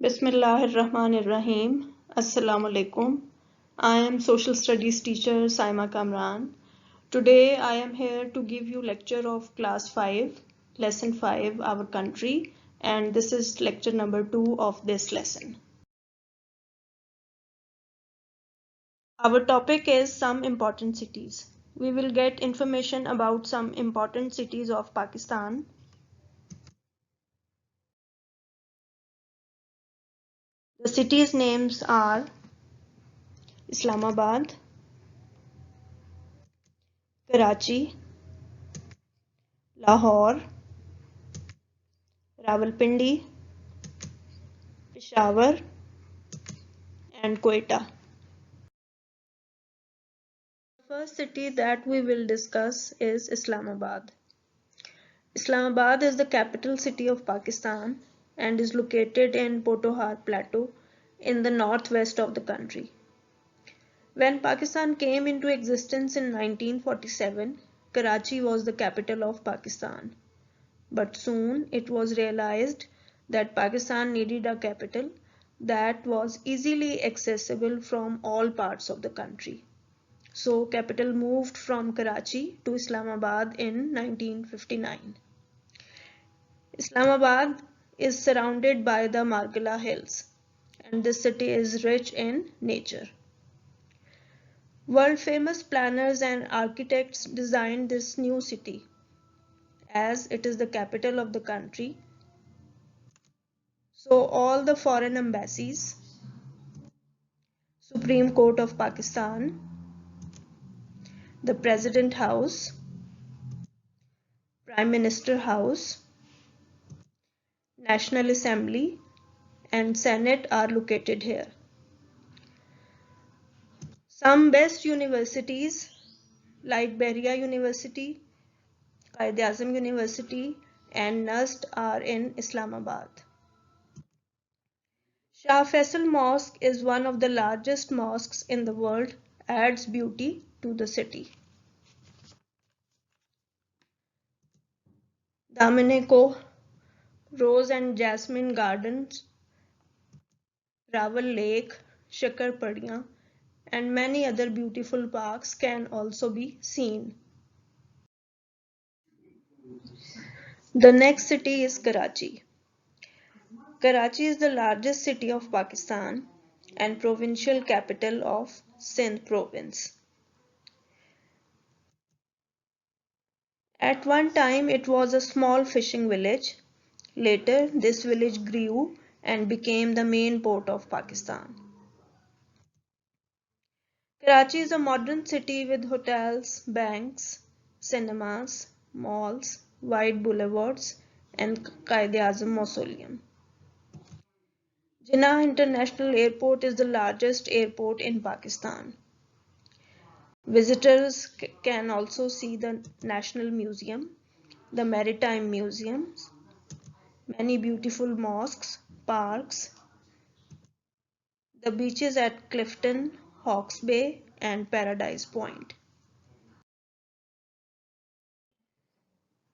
Bismillahirrahmanirrahim. Assalamu alaikum. I am social studies teacher Saima Kamran. Today I am here to give you lecture of class 5, lesson 5, our country, and this is lecture number 2 of this lesson. Our topic is some important cities. We will get information about some important cities of Pakistan. The cities' names are Islamabad, Karachi, Lahore, Rawalpindi, Peshawar, and Quetta. The first city that we will discuss is Islamabad. Islamabad is the capital city of Pakistan and is located in Potohar Plateau in the northwest of the country. When Pakistan came into existence in 1947, Karachi was the capital of Pakistan. But soon it was realized that Pakistan needed a capital that was easily accessible from all parts of the country. So capital moved from Karachi to Islamabad in 1959. Islamabad is surrounded by the Margalla Hills and this city is rich in nature. World famous planners and architects designed this new city as it is the capital of the country. So all the foreign embassies, Supreme Court of Pakistan, the President House, Prime Minister House, National Assembly and Senate are located here. Some best universities like Bahria University, Quaid-e-Azam University and NUST are in Islamabad. Shah Faisal Mosque is one of the largest mosques in the world, adds beauty to the city. Damene Ko, Rose and Jasmine Gardens, Rawal Lake, Shakar Padya, and many other beautiful parks can also be seen. The next city is Karachi. Karachi is the largest city of Pakistan and provincial capital of Sindh province. At one time it was a small fishing village. Later this village grew and became the main port of Pakistan. Karachi is a modern city with hotels, banks, cinemas, malls, wide boulevards and Quaid-e-Azam Mausoleum. Jinnah International Airport is the largest airport in Pakistan. Visitors can also see the National Museum, the Maritime Museums, many beautiful mosques, parks, the beaches at Clifton, Hawke's Bay and Paradise Point.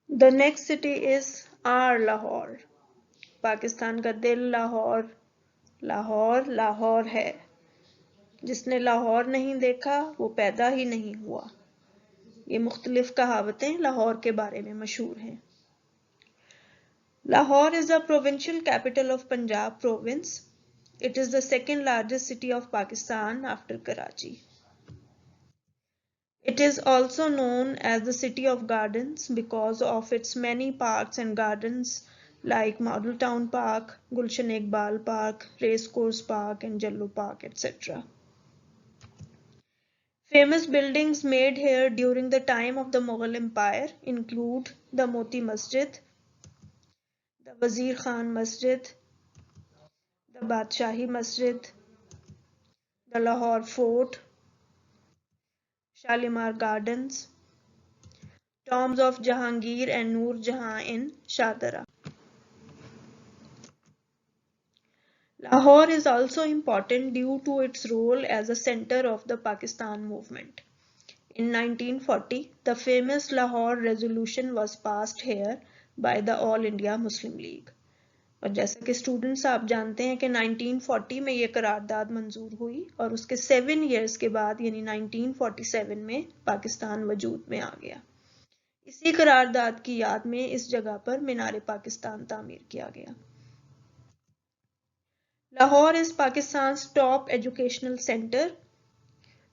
The next city is our Lahore. Pakistan का दिल लाहौर लाहौर लाहौर है जिसने लाहौर नहीं देखा वो पैदा ही नहीं हुआ ये मुख्तलिफ कहावतें लाहौर के बारे में मशहूर हैं Lahore is the provincial capital of Punjab province. It is the second largest city of Pakistan after Karachi. It is also known as the City of Gardens because of its many parks and gardens like Model Town Park, Gulshan Iqbal Park, Racecourse Park and Jallo Park, etc. Famous buildings made here during the time of the Mughal Empire include the Moti Masjid, the Wazir Khan Masjid, the Badshahi Masjid, the Lahore Fort, Shalimar Gardens, tombs of Jahangir and Noor Jahan in Shadara. Lahore is also important due to its role as a center of the Pakistan movement. In 1940, the famous Lahore Resolution was passed here by the All India Muslim League. और जैसा कि students आप जानते हैं कि 1940 में ये करारदाद मंजूर हुई और उसके 7 ईयर्स के बाद यानी 1947 में पाकिस्तान वजूद में आ गया। इसी करारदाद की याद में इस जगह पर मीनार पाकिस्तान तामीर किया गया। Lahore is Pakistan's top educational center.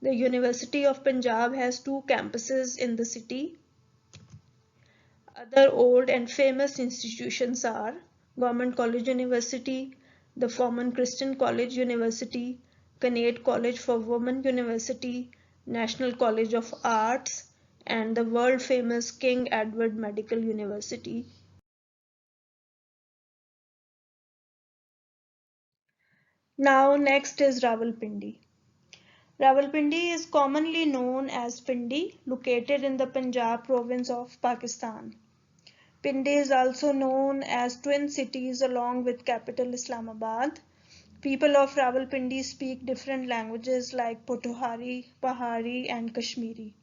The University of Punjab has 2 campuses in the city. Other old and famous institutions are Government College University, the Forman Christian College University, Canade College for Women University, National College of Arts, and the world famous King Edward Medical University. Now next is Rawalpindi. Rawalpindi is commonly known as Pindi, located in the Punjab province of Pakistan. Pindi is also known as twin cities along with capital Islamabad. People of Rawalpindi speak different languages like Potohari, Pahari and Kashmiri.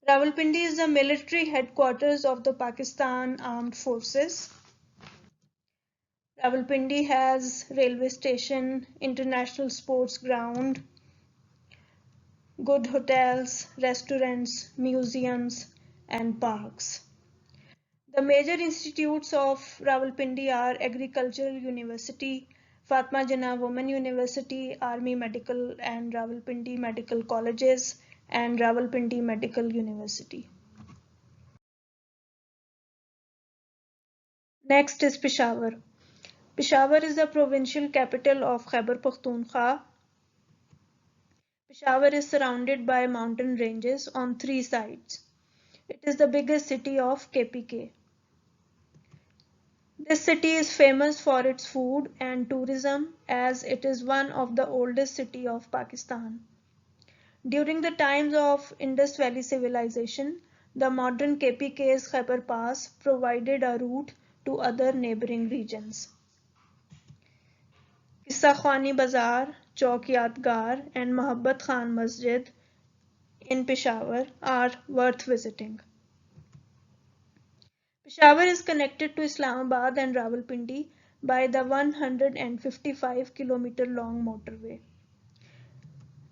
Rawalpindi is the military headquarters of the Pakistan Armed Forces. Rawalpindi has railway station, international sports ground, good hotels, restaurants, museums and parks. The major institutes of Rawalpindi are Agricultural University, Fatma Jinnah Women University, Army Medical and Rawalpindi Medical Colleges, and Rawalpindi Medical University. Next is Peshawar. Peshawar is the provincial capital of Khyber Pakhtunkhwa. Peshawar is surrounded by mountain ranges on 3 sides. It is the biggest city of KPK. This city is famous for its food and tourism as it is one of the oldest cities of Pakistan. During the times of Indus Valley Civilization, the modern KPK's Khyber Pass provided a route to other neighboring regions. Qissa Khwani Bazaar, Chowk Yadgar and Mohabbat Khan Masjid in Peshawar are worth visiting. Peshawar is connected to Islamabad and Rawalpindi by the 155-kilometer long motorway.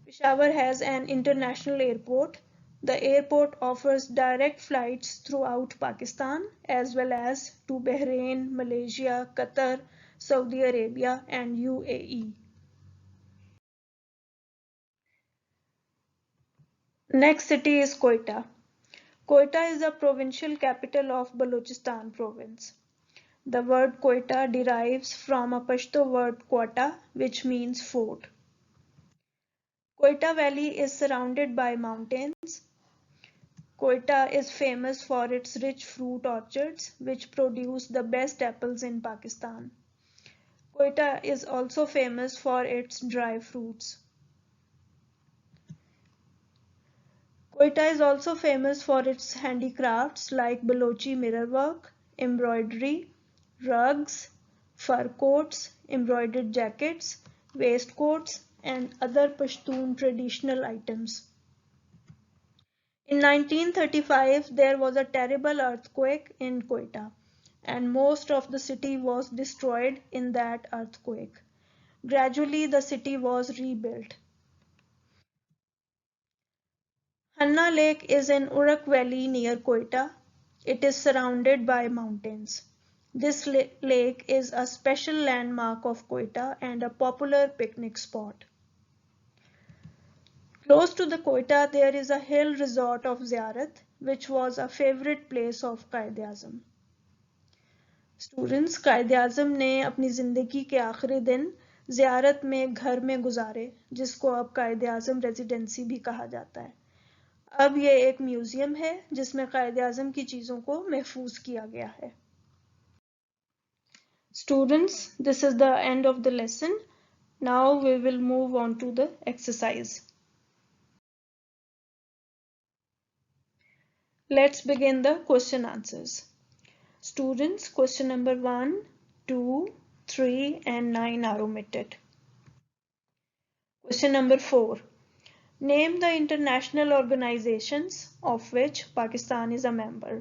Peshawar has an international airport. The airport offers direct flights throughout Pakistan as well as to Bahrain, Malaysia, Qatar, Saudi Arabia and UAE. Next city is Quetta. Quetta is the provincial capital of Balochistan province. The word Quetta derives from a Pashto word Quetta, which means fort. Quetta Valley is surrounded by mountains. Quetta is famous for its rich fruit orchards, which produce the best apples in Pakistan. Quetta is also famous for its dry fruits. Quetta is also famous for its handicrafts like Balochi mirrorwork, embroidery, rugs, fur coats, embroidered jackets, waistcoats, and other Pashtun traditional items. In 1935, there was a terrible earthquake in Quetta, and most of the city was destroyed in that earthquake. Gradually, the city was rebuilt. Hanna Lake is in Urak Valley near Quetta. It is surrounded by mountains. This lake is a special landmark of Quetta and a popular picnic spot. Close to the Quetta, there is a hill resort of Ziyarat, which was a favorite place of Quaid-e-Azam. Students कायदे आज़म ने अपनी ज़िंदगी के आखिरी दिन ज़ियारत में घर में गुजारे, जिसको अब कायदे आज़म रेजिडेंसी भी कहा जाता है। अब ये एक म्यूजियम है जिसमें कायदे आज़म की चीज़ों को महफूज किया गया है। Students, this is the end of the lesson. Now we will move on to the exercise. Let's begin the question answers. Students, question number 1, 2, 3 and 9 are omitted. Question number 4. Name the international organizations of which Pakistan is a member.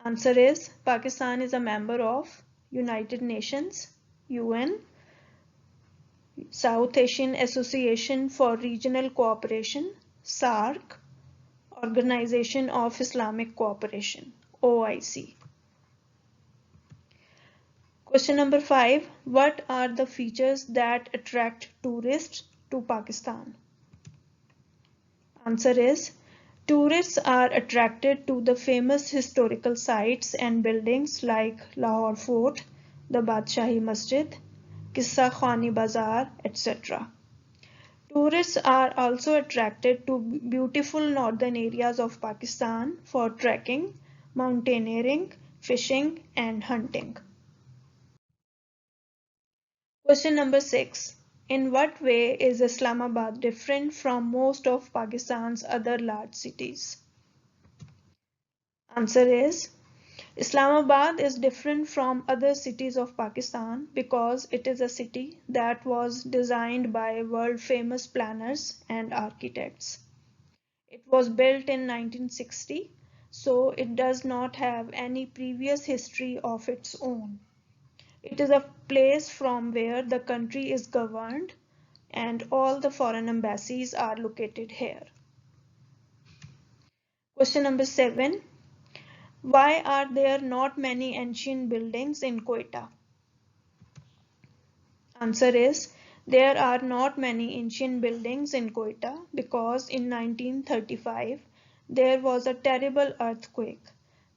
Answer is Pakistan is a member of United Nations, UN, South Asian Association for Regional Cooperation, SAARC, Organization of Islamic Cooperation, OIC. Question number 5. What are the features that attract tourists to Pakistan? Answer is tourists are attracted to the famous historical sites and buildings like Lahore Fort, the Badshahi Masjid, Qissa Khani Bazaar, etc. Tourists are also attracted to beautiful northern areas of Pakistan for trekking, mountaineering, fishing, and hunting. Question number 6. In what way is Islamabad different from most of Pakistan's other large cities? Answer is Islamabad is different from other cities of Pakistan because it is a city that was designed by world famous planners and architects. It was built in 1960, so it does not have any previous history of its own. It is a place from where the country is governed and all the foreign embassies are located here. Question number 7. Why are there not many ancient buildings in Quetta? Answer is there are not many ancient buildings in Quetta because in 1935 there was a terrible earthquake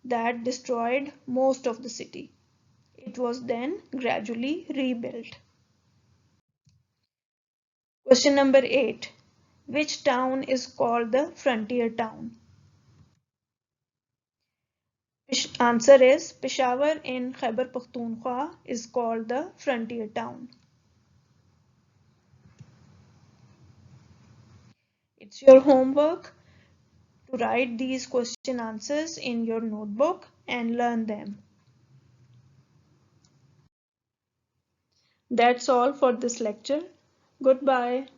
that destroyed most of the city. It was then gradually rebuilt. Question number 8. Which town is called the frontier town? Answer is Peshawar in Khyber Pakhtunkhwa is called the frontier town. It's your homework to write these question answers in your notebook and learn them. That's all for this lecture. Goodbye.